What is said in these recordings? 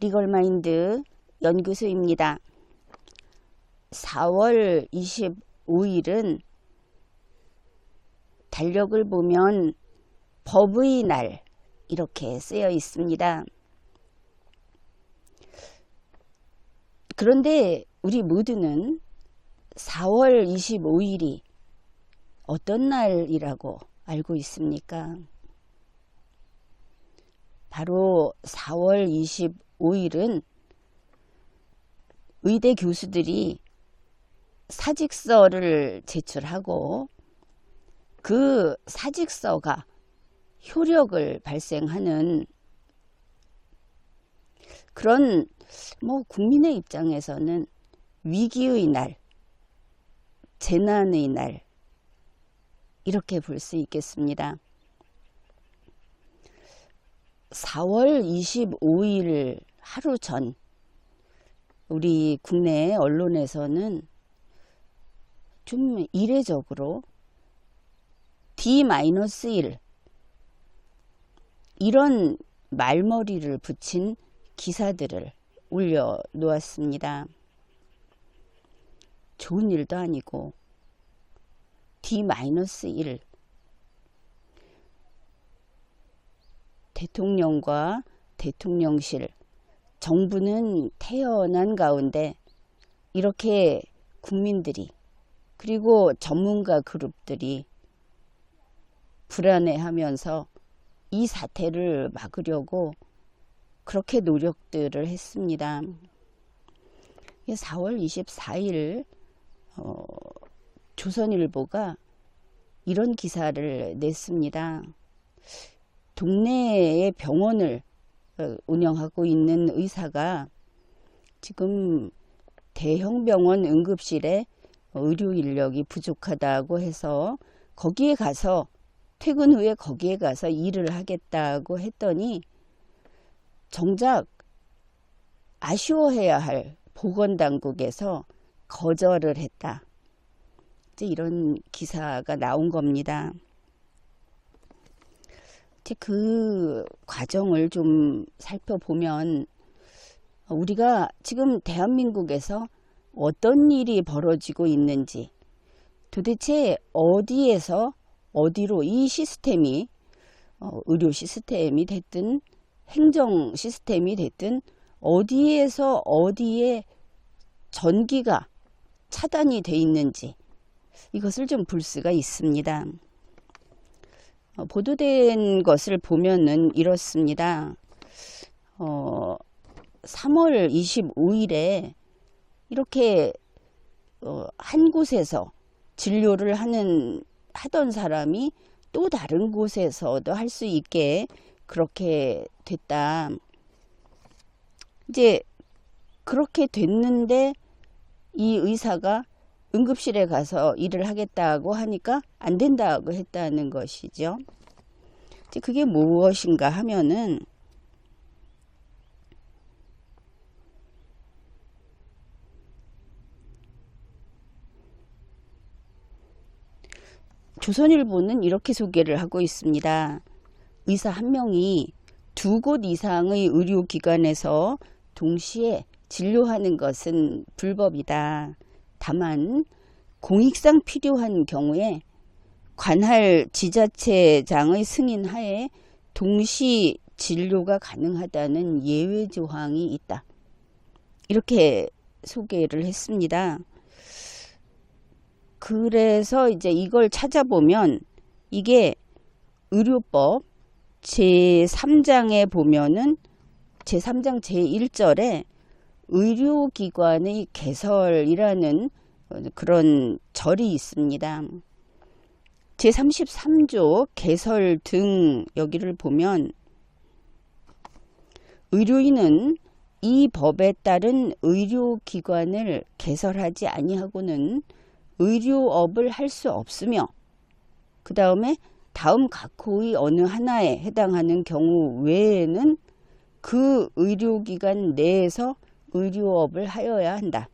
리걸마인드 연구소입니다. 4월 25일은 달력을 보면 법의 날 이렇게 쓰여 있습니다. 그런데 우리 모두는 4월 25일이 어떤 날이라고 알고 있습니까? 바로 4월 25일은 의대 교수들이 사직서를 제출하고 그 사직서가 효력을 발생하는 그런 국민의 입장에서는 위기의 날, 재난의 날 이렇게 볼 수 있겠습니다. 4월 25일 하루 전 우리 국내 언론에서는 좀 이례적으로 D-1 이런 말머리를 붙인 기사들을 올려놓았습니다. 좋은 일도 아니고 D-1 대통령과 대통령실, 정부는 태어난 가운데 이렇게 국민들이 그리고 전문가 그룹들이 불안해하면서 이 사태를 막으려고 그렇게 노력들을 했습니다. 4월 24일 조선일보가 이런 기사를 냈습니다. 동네의 병원을 운영하고 있는 의사가 지금 대형 병원 응급실에 의료 인력이 부족하다고 해서 거기에 가서 퇴근 후에 거기에 가서 일을 하겠다고 했더니 정작 아쉬워해야 할 보건당국에서 거절을 했다. 이제 이런 기사가 나온 겁니다. 그 과정을 좀 살펴보면 우리가 지금 대한민국에서 어떤 일이 벌어지고 있는지, 도대체 어디에서 어디로 이 시스템이 의료 시스템이 됐든 행정 시스템이 됐든 어디에서 어디에 전기가 차단이 돼 있는지 이것을 좀 볼 수가 있습니다. 보도된 것을 보면은 이렇습니다. 3월 25일에 이렇게 한 곳에서 진료를 하던 사람이 또 다른 곳에서도 할 수 있게 그렇게 됐다. 이제 그렇게 됐는데 이 의사가 응급실에 가서 일을 하겠다고 하니까 안 된다고 했다는 것이죠. 이제 그게 무엇인가 하면은 조선일보는 이렇게 소개를 하고 있습니다. 의사 한 명이 2곳 이상의 의료기관에서 동시에 진료하는 것은 불법이다. 다만 공익상 필요한 경우에 관할 지자체장의 승인 하에 동시 진료가 가능하다는 예외 조항이 있다. 이렇게 소개를 했습니다. 그래서 이제 이걸 찾아보면 이게 의료법 제3장에 보면은 제3장 제1절에 의료기관의 개설이라는 그런 절이 있습니다. 제33조 개설 등 여기를 보면 의료인은 이 법에 따른 의료기관을 개설하지 아니하고는 의료업을 할 수 없으며 그 다음에 다음 각호의 어느 하나에 해당하는 경우 외에는 그 의료기관 내에서 의료업을 하여야 한다.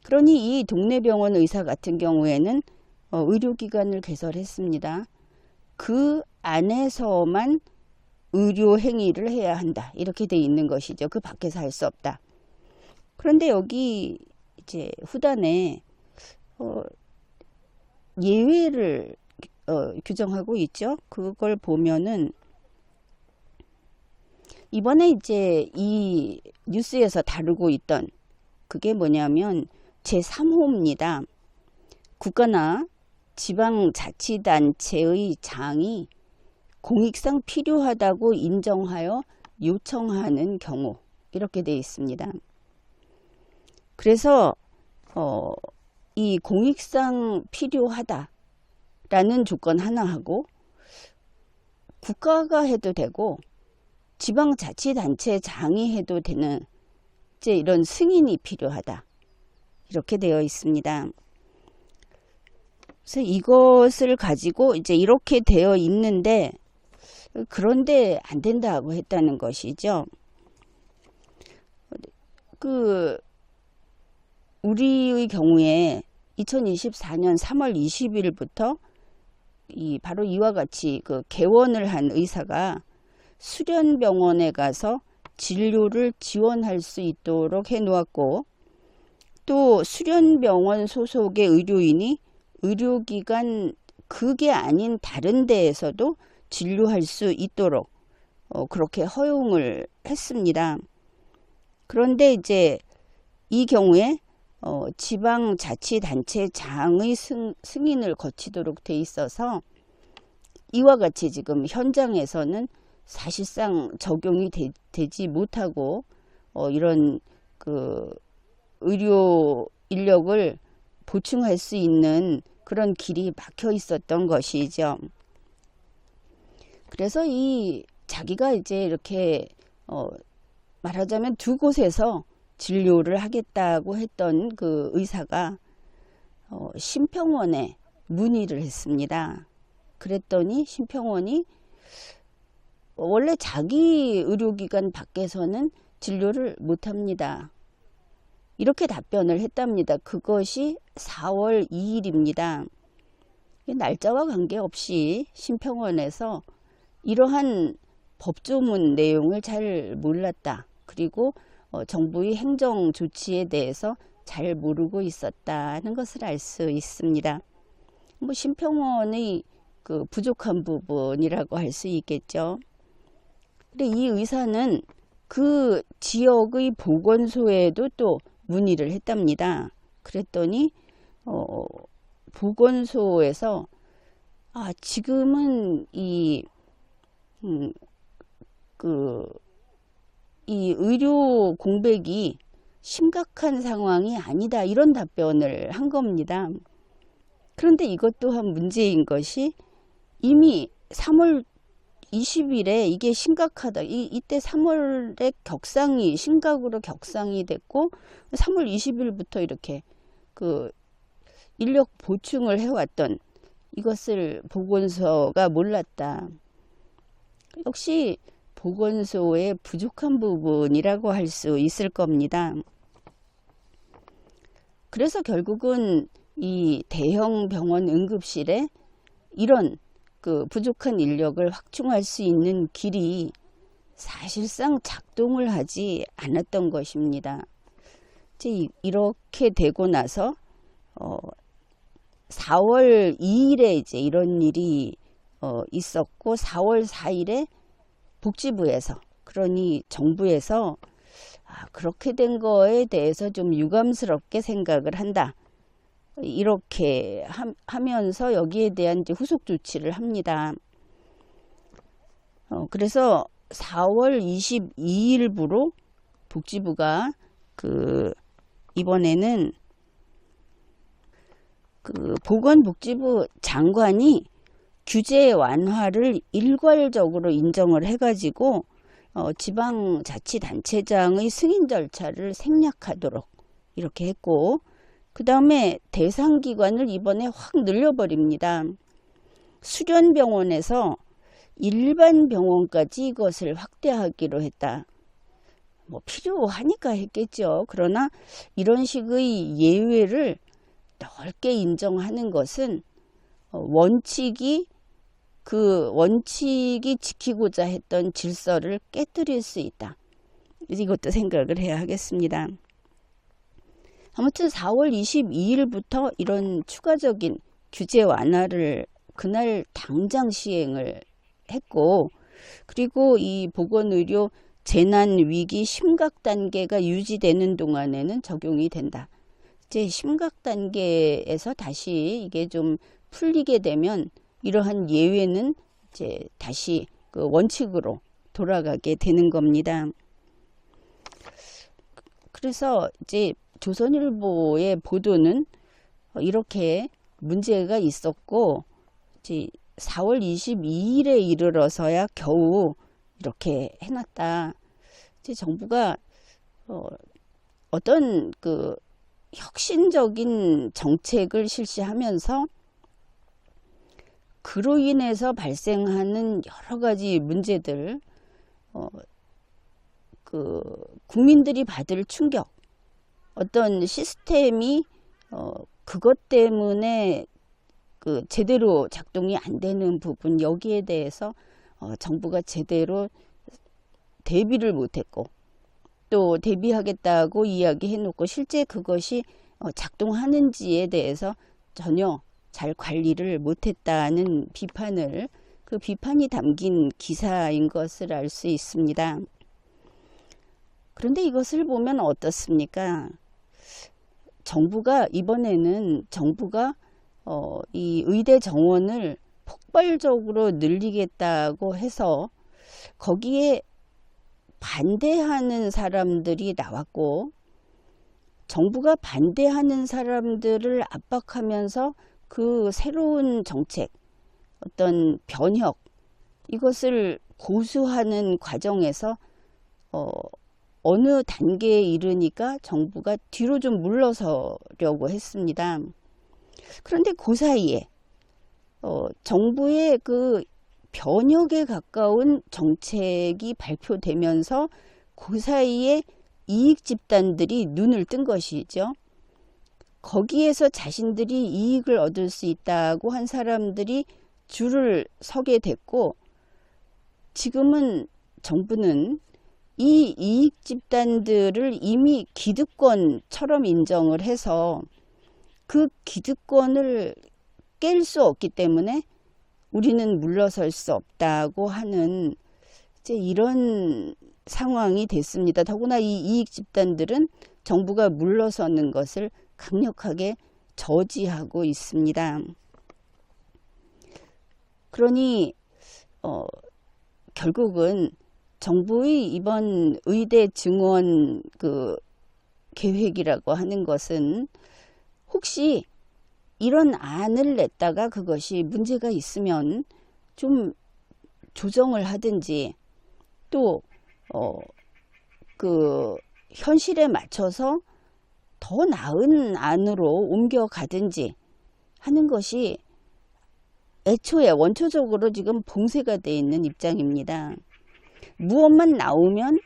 그러니 이 동네 병원 의사 같은 경우에는 의료기관을 개설했습니다. 그 안에서만 의료 행위를 해야 한다. 이렇게 돼 있는 것이죠. 그 밖에서 할 수 없다. 그런데 여기 이제 후단에 예외를 규정하고 있죠. 그걸 보면은 이번에 이제 이 뉴스에서 다루고 있던 그게 뭐냐면 제3호입니다. 국가나 지방자치단체의 장이 공익상 필요하다고 인정하여 요청하는 경우 이렇게 되어 있습니다. 그래서 이 공익상 필요하다라는 조건 하나 하고 국가가 해도 되고 지방자치단체장이 해도 되는 이제 이런 승인이 필요하다 이렇게 되어 있습니다. 그래서 이것을 가지고 이제 이렇게 되어 있는데 그런데 안 된다고 했다는 것이죠. 우리의 경우에 2024년 3월 20일부터 바로 이와 같이 개원을 한 의사가 수련병원에 가서 진료를 지원할 수 있도록 해 놓았고, 또 수련병원 소속의 의료인이 의료기관 그게 아닌 다른 데에서도 진료할 수 있도록 그렇게 허용을 했습니다. 그런데 이제 이 경우에 지방자치단체장의 승인을 거치도록 돼 있어서 이와 같이 지금 현장에서는 사실상 적용이 되지 못하고 이런 의료 인력을 보충할 수 있는 그런 길이 막혀 있었던 것이죠. 그래서 자기가 이제 이렇게 말하자면 두 곳에서 진료를 하겠다고 했던 그 의사가 심평원에 문의를 했습니다. 그랬더니 심평원이 원래 자기 의료기관 밖에서는 진료를 못합니다. 이렇게 답변을 했답니다. 그것이 4월 2일입니다. 날짜와 관계없이 심평원에서 이러한 법조문 내용을 잘 몰랐다. 그리고 정부의 행정 조치에 대해서 잘 모르고 있었다는 것을 알 수 있습니다. 심평원의 부족한 부분이라고 할 수 있겠죠. 근데 이 의사는 그 지역의 보건소에도 또 문의를 했답니다. 그랬더니 보건소에서 지금은 이 의료 공백이 심각한 상황이 아니다 이런 답변을 한 겁니다. 그런데 이것 또한 문제인 것이 이미 3월 20일에 이게 심각하다. 이때 3월에 심각으로 격상이 됐고 3월 20일부터 이렇게 인력 보충을 해왔던 이것을 보건소가 몰랐다. 역시 보건소의 부족한 부분이라고 할 수 있을 겁니다. 그래서 결국은 이 대형 병원 응급실에 이런 부족한 인력을 확충할 수 있는 길이 사실상 작동을 하지 않았던 것입니다. 이제 이렇게 되고 나서 4월 2일에 이제 이런 일이 있었고 4월 4일에 복지부에서 그러니 정부에서 그렇게 된 거에 대해서 좀 유감스럽게 생각을 한다. 이렇게 하면서 여기에 대한 이제 후속 조치를 합니다. 그래서 4월 22일부로 복지부가 이번에는 보건복지부 장관이 규제 완화를 일괄적으로 인정을 해가지고 지방자치단체장의 승인 절차를 생략하도록 이렇게 했고, 그 다음에 대상기관을 이번에 확 늘려버립니다. 수련병원에서 일반 병원까지 이것을 확대하기로 했다. 필요하니까 했겠죠. 그러나 이런 식의 예외를 넓게 인정하는 것은 원칙이 그 원칙이 지키고자 했던 질서를 깨뜨릴 수 있다. 이것도 생각을 해야 하겠습니다. 아무튼 4월 22일부터 이런 추가적인 규제 완화를 그날 당장 시행을 했고, 그리고 이 보건의료 재난위기 심각 단계가 유지되는 동안에는 적용이 된다. 이제 심각 단계에서 다시 이게 좀 풀리게 되면 이러한 예외는 이제 다시 그 원칙으로 돌아가게 되는 겁니다. 그래서 이제 조선일보의 보도는 이렇게 문제가 있었고, 이제 4월 22일에 이르러서야 겨우 이렇게 해놨다. 이제 정부가 어떤 그 혁신적인 정책을 실시하면서 그로 인해서 발생하는 여러 가지 문제들, 그 국민들이 받을 충격, 어떤 시스템이 그것 때문에 그 제대로 작동이 안 되는 부분, 여기에 대해서 정부가 제대로 대비를 못했고, 또 대비하겠다고 이야기해 놓고 실제 그것이 작동하는지에 대해서 전혀 잘 관리를 못했다는 비판을, 그 비판이 담긴 기사인 것을 알 수 있습니다. 그런데 이것을 보면 어떻습니까? 이번에는 정부가 이 의대 정원을 폭발적으로 늘리겠다고 해서 거기에 반대하는 사람들이 나왔고, 정부가 반대하는 사람들을 압박하면서 그 새로운 정책, 어떤 변혁, 이것을 고수하는 과정에서 어느 단계에 이르니까 정부가 뒤로 좀 물러서려고 했습니다. 그런데 그 사이에 정부의 그 변혁에 가까운 정책이 발표되면서 그 사이에 이익 집단들이 눈을 뜬 것이죠. 거기에서 자신들이 이익을 얻을 수 있다고 한 사람들이 줄을 서게 됐고, 지금은 정부는 이 이익 집단들을 이미 기득권처럼 인정을 해서 그 기득권을 깰 수 없기 때문에 우리는 물러설 수 없다고 하는 이제 이런 상황이 됐습니다. 더구나 이 이익 집단들은 정부가 물러서는 것을 강력하게 저지하고 있습니다. 그러니 결국은 정부의 이번 의대 증원 그 계획이라고 하는 것은 혹시 이런 안을 냈다가 그것이 문제가 있으면 좀 조정을 하든지, 또 그 현실에 맞춰서 더 나은 안으로 옮겨가든지 하는 것이 애초에 원초적으로 지금 봉쇄가 되어 있는 입장입니다. 무엇만 나오면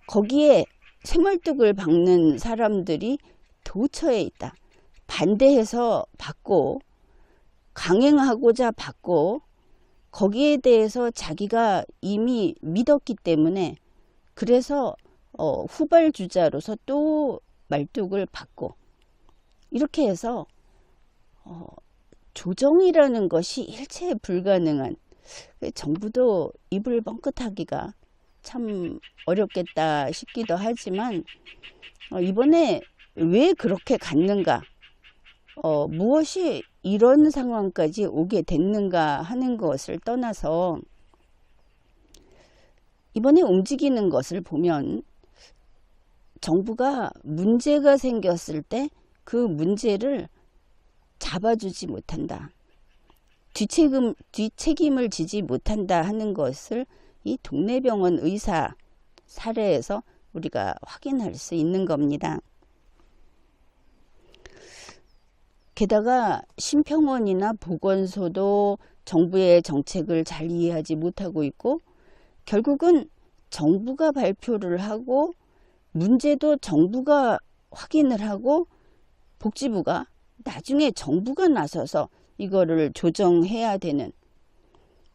거기에 쇠물뚝을 박는 사람들이 도처에 있다. 반대해서 받고, 강행하고자 받고, 거기에 대해서 자기가 이미 믿었기 때문에 그래서 후발주자로서 또 말뚝을 받고, 이렇게 해서 조정이라는 것이 일체 불가능한, 정부도 입을 뻥끗하기가 참 어렵겠다 싶기도 하지만 이번에 왜 그렇게 갔는가, 무엇이 이런 상황까지 오게 됐는가 하는 것을 떠나서 이번에 움직이는 것을 보면 정부가 문제가 생겼을 때 그 문제를 잡아주지 못한다, 뒤책임을 지지 못한다 하는 것을 이 동네병원 의사 사례에서 우리가 확인할 수 있는 겁니다. 게다가 심평원이나 보건소도 정부의 정책을 잘 이해하지 못하고 있고, 결국은 정부가 발표를 하고 문제도 정부가 확인을 하고 복지부가 나중에 정부가 나서서 이거를 조정해야 되는,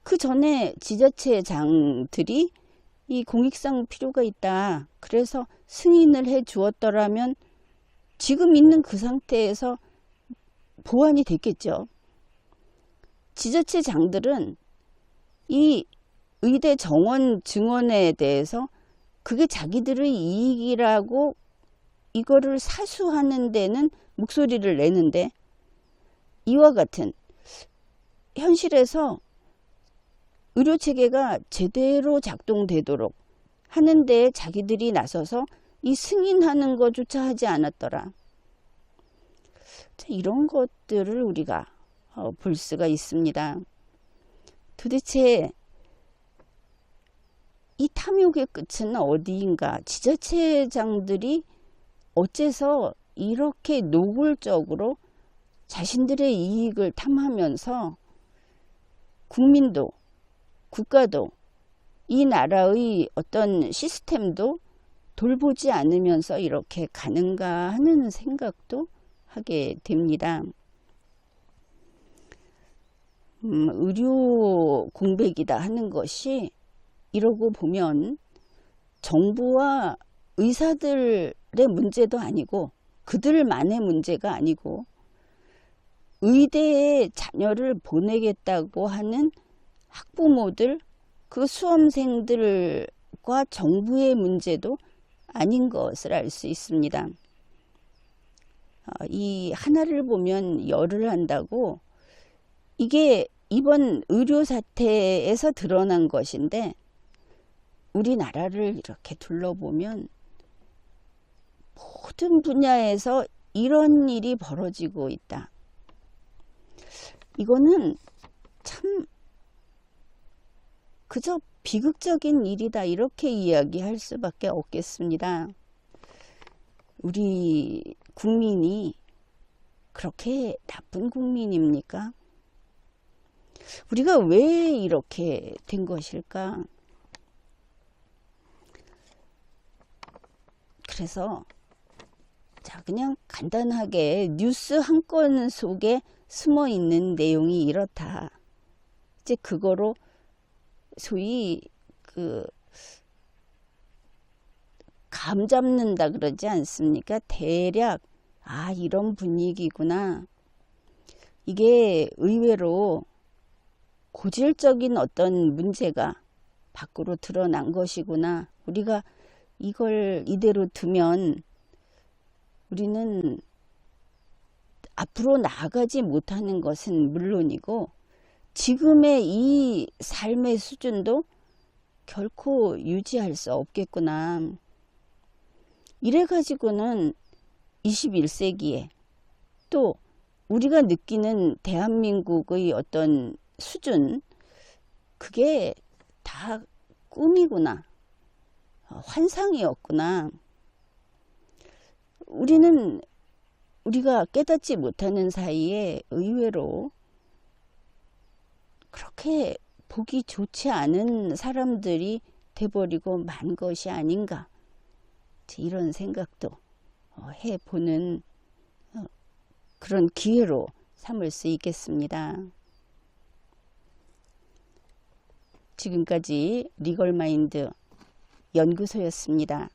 그 전에 지자체장들이 이 공익상 필요가 있다. 그래서 승인을 해 주었더라면 지금 있는 그 상태에서 보완이 됐겠죠. 지자체장들은 이 의대 정원 증원에 대해서 그게 자기들의 이익이라고 이거를 사수하는 데는 목소리를 내는데, 이와 같은 현실에서 의료체계가 제대로 작동되도록 하는데 자기들이 나서서 이 승인하는 것조차 하지 않았더라. 이런 것들을 우리가 볼 수가 있습니다. 도대체 이 탐욕의 끝은 어디인가? 지자체장들이 어째서 이렇게 노골적으로 자신들의 이익을 탐하면서 국민도 국가도 이 나라의 어떤 시스템도 돌보지 않으면서 이렇게 가는가 하는 생각도 하게 됩니다. 의료 공백이다 하는 것이 이러고 보면 정부와 의사들의 문제도 아니고 그들만의 문제가 아니고 의대에 자녀를 보내겠다고 하는 학부모들, 그 수험생들과 정부의 문제도 아닌 것을 알 수 있습니다. 이 하나를 보면 열을 한다고, 이게 이번 의료 사태에서 드러난 것인데 우리나라를 이렇게 둘러보면 모든 분야에서 이런 일이 벌어지고 있다. 이거는 참 그저 비극적인 일이다, 이렇게 이야기할 수밖에 없겠습니다. 우리 국민이 그렇게 나쁜 국민입니까? 우리가 왜 이렇게 된 것일까? 그래서 그냥 간단하게 뉴스 한 건 속에 숨어 있는 내용이 이렇다. 이제 그거로 소위 감 잡는다 그러지 않습니까? 대략 이런 분위기구나. 이게 의외로 고질적인 어떤 문제가 밖으로 드러난 것이구나. 우리가 이걸 이대로 두면 우리는 앞으로 나아가지 못하는 것은 물론이고 지금의 이 삶의 수준도 결코 유지할 수 없겠구나. 이래 가지고는 21세기에 또 우리가 느끼는 대한민국의 어떤 수준, 그게 다 꿈이구나, 환상이었구나. 우리가 깨닫지 못하는 사이에 의외로 그렇게 보기 좋지 않은 사람들이 돼버리고 만 것이 아닌가, 이런 생각도 해보는 그런 기회로 삼을 수 있겠습니다. 지금까지 리걸마인드 연구소였습니다.